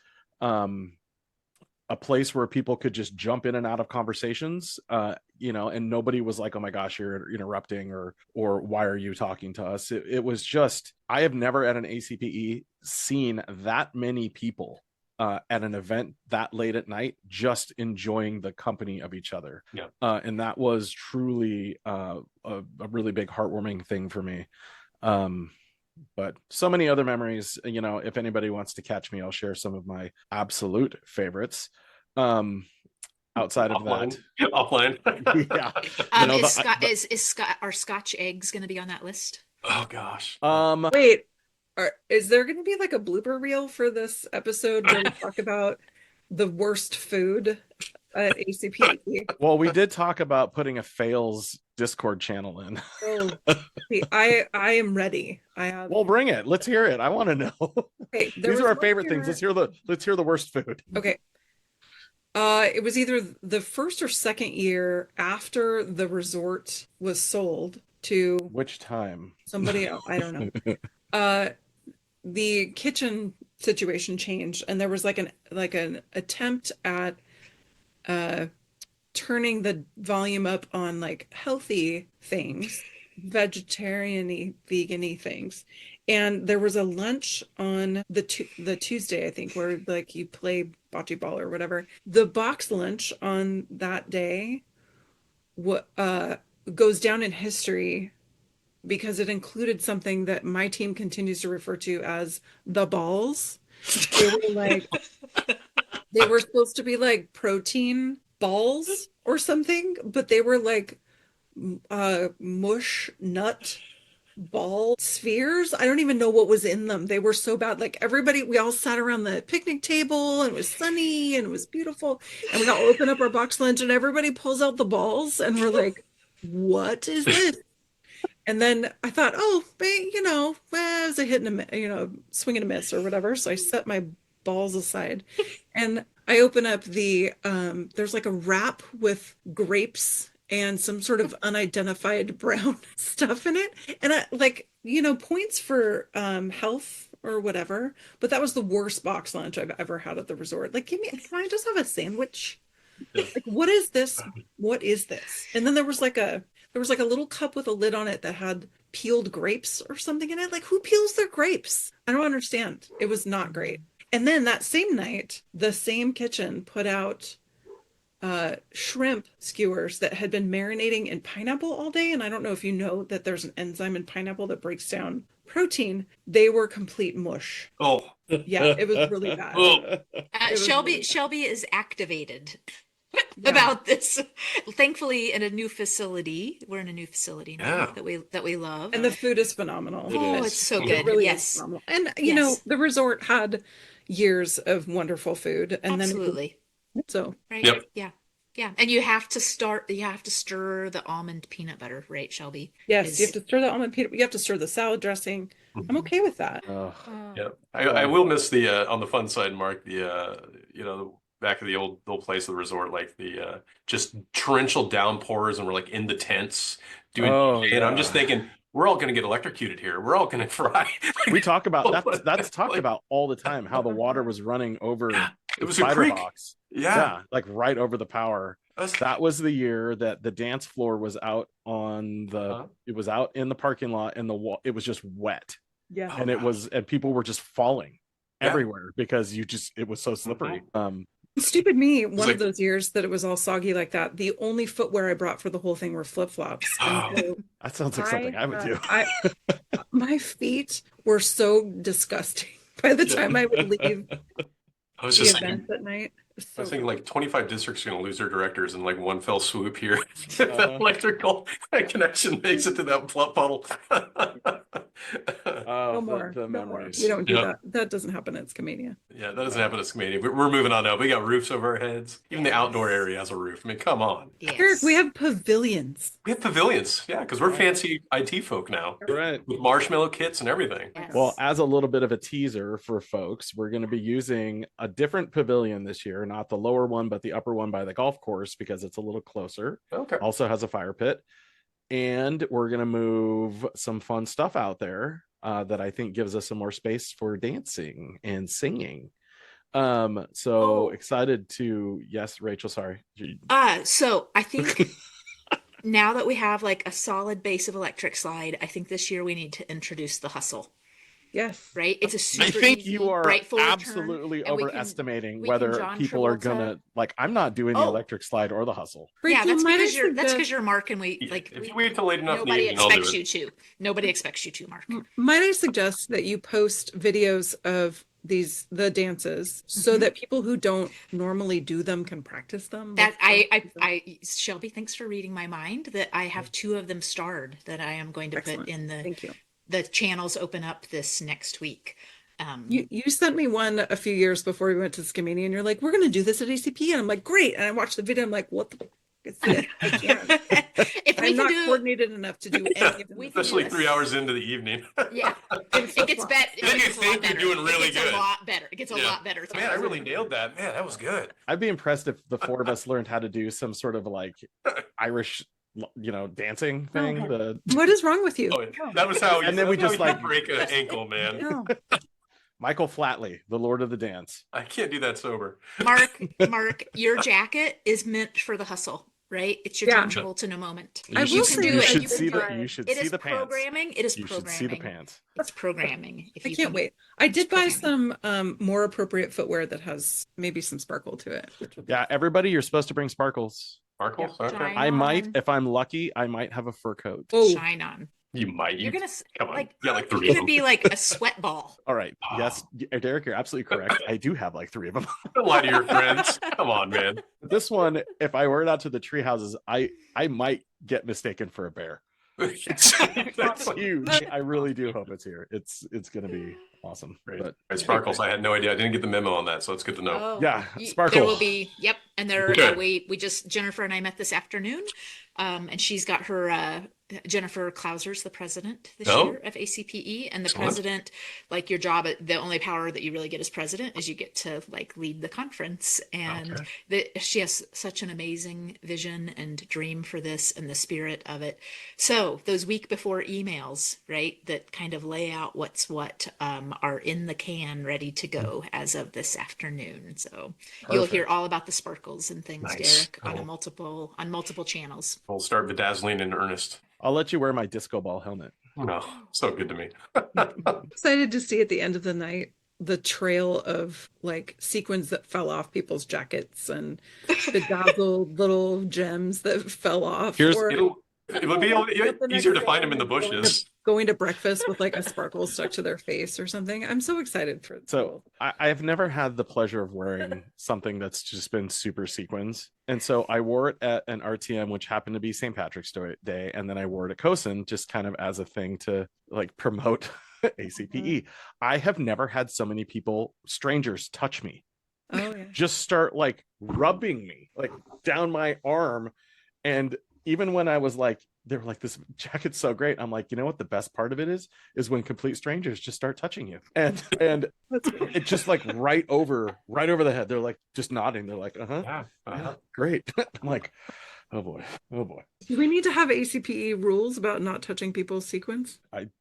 a place where people could just jump in and out of conversations, and nobody was like, oh my gosh, you're interrupting, or why are you talking to us? It was just, I have never at an ACPE seen that many people at an event that late at night, just enjoying the company of each other. Yeah. And that was truly a really big heartwarming thing for me. But so many other memories, if anybody wants to catch me, I'll share some of my absolute favorites. Outside of Offline. that, Offline. Yeah. Are Scotch eggs going to be on that list? Oh gosh. Wait, is there going to be like a blooper reel for this episode where we talk about the worst food at ACPE? Well, we did talk about putting a fails Discord channel in. Oh, see, I am ready. Well, bring it. Let's hear it. I want to know. Okay, These are our favorite things. Let's hear the worst food. Okay. It was either the first or second year after the resort was sold to which time? Somebody else. I don't know. The kitchen situation changed, and there was like an attempt at turning the volume up on like healthy things, vegetarian-y, vegan-y things. And there was a lunch on the Tuesday, I think, where like you play bocce ball or whatever. The box lunch on that day goes down in history because it included something that my team continues to refer to as the balls. They were supposed to be like protein balls or something, but they were like mush nut ball spheres. I don't even know what was in them. They were so bad. Like we all sat around the picnic table, and it was sunny and it was beautiful, and we all open up our box lunch and everybody pulls out the balls and we're like, what is this? And then I thought, oh, it was a hit and a swing and a miss or whatever. So I set my balls aside, and I open up there's like a wrap with grapes and some sort of unidentified brown stuff in it. And I points for health or whatever, but that was the worst box lunch I've ever had at the resort. Like, can I just have a sandwich? Like, what is this? What is this? And then there was like a little cup with a lid on it that had peeled grapes or something in it. Like, who peels their grapes? I don't understand. It was not great. And then that same night, the same kitchen put out shrimp skewers that had been marinating in pineapple all day. And I don't know if you know that there's an enzyme in pineapple that breaks down protein. They were complete mush. Oh. Yeah, it was really bad. Shelby is activated about this. Thankfully, in a new facility. We're in a new facility now that we love. And the food is phenomenal. It's so good. It really is phenomenal. And the resort had years of wonderful food. And absolutely. So right. Yep. Yeah. Yeah, and you have to stir the almond peanut butter, right, Shelby? Yes, you have to stir the almond peanut. You have to stir the salad dressing. I'm okay with that. Yeah, I will miss the on the fun side, Mark, the back of the old place, the resort, like the just torrential downpours, and we're like in the tents doing DJ, and I'm just thinking we're all going to get electrocuted here. We're all going to fry. We talk about that. That's talked about all the time. How the water was running over it was the a creek. box. Yeah, like right over the power. That was the year that the dance floor was out on the. It was out in the parking lot, and it was just wet. Yeah, and it was, and people were just falling everywhere because it was so slippery. Stupid me, one of those years that it was all soggy like that, the only footwear I brought for the whole thing were flip-flops. So that sounds like something I would do. My feet were so disgusting by the time I would leave I was just event at night. I was thinking like 25 districts are going to lose their directors in like one fell swoop here. That electrical connection makes it to that puddle. No more. The memories. We don't do that. That doesn't happen at Skamania. Yeah, that doesn't happen at Skamania. We're moving on now. We got roofs over our heads. Even the outdoor area has a roof. I mean, come on. Yes. Eric, we have pavilions. We have pavilions. Yeah, because we're fancy IT folk now. Right. With marshmallow kits and everything. Yes. Well, as a little bit of a teaser for folks, we're going to be using a different pavilion this year, not the lower one, but the upper one by the golf course, because it's a little closer. Okay. Also has a fire pit. And we're going to move some fun stuff out there that I think gives us some more space for dancing and singing. Excited to, yes, Rachel, sorry. So I think now that we have like a solid base of electric slide, I think this year we need to introduce the hustle. Yes. Right? It's a super I think easy, you are turn, absolutely overestimating whether people are gonna I'm not doing the electric slide or the hustle. Yeah, that's because you're Mark, and if you wait till late enough, nobody expects you to. Nobody expects you to, Mark. Might I suggest that you post videos of the dances so that people who don't normally do them can practice them? That Shelby, thanks for reading my mind. That I have 2 of them starred that I am going to put in the. Thank you. The channels open up this next week. You sent me one a few years before we went to Skamania, and you're like, we're going to do this at ACPE. And I'm like, great. And I watched the video. I'm like, what the fuck is this? I can't. I'm not coordinated enough to do any of them. Especially 3 hours into the evening. Yeah. It gets better. Then you think you're doing really good. It gets a lot better. It gets a lot better. Man, I really nailed that. Man, that was good. I'd be impressed if the 4 of us learned how to do some sort of like Irish dancing thing. What is wrong with you? That was how and then we just like break an ankle, man. No. Michael Flatley, the Lord of the Dance. I can't do that sober. Mark, your jacket is meant for the hustle, right? It's your John Travolta moment. You should see the pants. It is programming. You should see the pants. It's programming. I can't wait. I did buy some more appropriate footwear that has maybe some sparkle to it. Yeah, everybody, you're supposed to bring sparkles. Sparkles? Yeah. Okay. I might, if I'm lucky, I might have a fur coat. Oh. Shine on. You might. You're gonna come on. Like, yeah, like 3 you're gonna be like a sweat ball. All right. Yes, Derek, you're absolutely correct. I do have like 3 of them. Don't lie to your friends. Come on, man. This one, if I wear it out to the tree houses, I might get mistaken for a bear. That's huge. I really do hope it's here. It's gonna be awesome. Great. But sparkles, I had no idea. I didn't get the memo on that, so it's good to know. Oh, yeah, sparkles. There will be. Yep, and there we just Jennifer and I met this afternoon, and she's got her Jennifer Clauser's the president this year of ACPE, and the president, like your job, the only power that you really get as president is you get to like lead the conference, and she has such an amazing vision and dream for this and the spirit of it. So those week before emails, right, that kind of lay out what's what, are in the can, ready to go as of this afternoon. So you'll hear all about the sparkles and things, Derek, on multiple channels. We'll start bedazzling in earnest. I'll let you wear my disco ball helmet. Oh, so good to me. Excited to see at the end of the night the trail of like sequins that fell off people's jackets and bedazzled little gems that fell off. It would be easier to find them in the bushes. Going to breakfast with like a sparkle stuck to their face or something. I'm so excited for it. So I have never had the pleasure of wearing something that's just been super sequins. And so I wore it at an RTM, which happened to be St. Patrick's Day. And then I wore it at CoSN just kind of as a thing to like promote ACPE. I have never had so many people, strangers, touch me. Oh yeah. just start like rubbing me like down my arm. And even when I was like, they were like, this jacket's so great. I'm like, you know what? The best part of it is when complete strangers just start touching you. And it's just like right over the head. They're like just nodding. They're like, yeah, great. I'm like, oh boy. Do we need to have ACPE rules about not touching people's sequins? I'm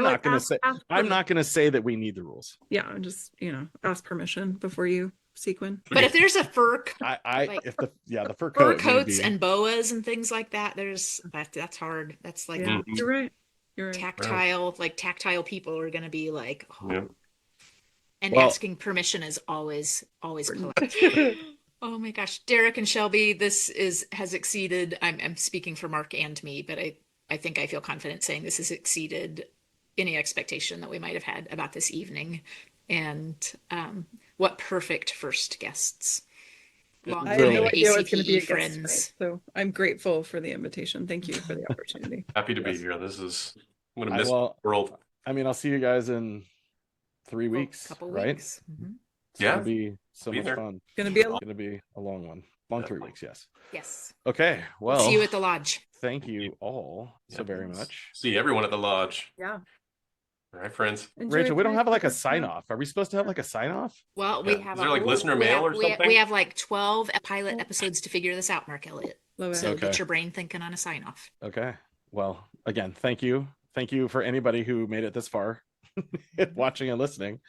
not going to say that we need the rules. Yeah, just, ask permission before you sequin. But if there's a fur the fur coats and boas and things like that, that's hard. That's like You're right. tactile people are going to be like, and asking permission is always polite. Oh my gosh, Derek and Shelby, this has exceeded. I'm speaking for Mark and me, but I think I feel confident saying this has exceeded any expectation that we might have had about this evening. And what perfect first guests. I had no idea it's going to be a friends. Guest, so I'm grateful for the invitation. Thank you for the opportunity. Happy to be here. I'm going to miss the world. I mean, I'll see you guys in 3 weeks, right? Weeks. Mm-hmm. It's going to be so much fun. It's going to be a long one. 3 weeks, yes. Yes. Okay, well. See you at the lodge. Thank you all so very much. See everyone at the lodge. Yeah. All right, friends. Rachel, we don't have like a sign off. Are we supposed to have like a sign off? Well, we have. Is there like listener mail or something? We have like 12 pilot episodes to figure this out, Mark Elliott. So get your brain thinking on a sign off. Okay. Well, again, thank you. Thank you for anybody who made it this far, watching and listening.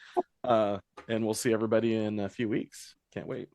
And we'll see everybody in a few weeks. Can't wait.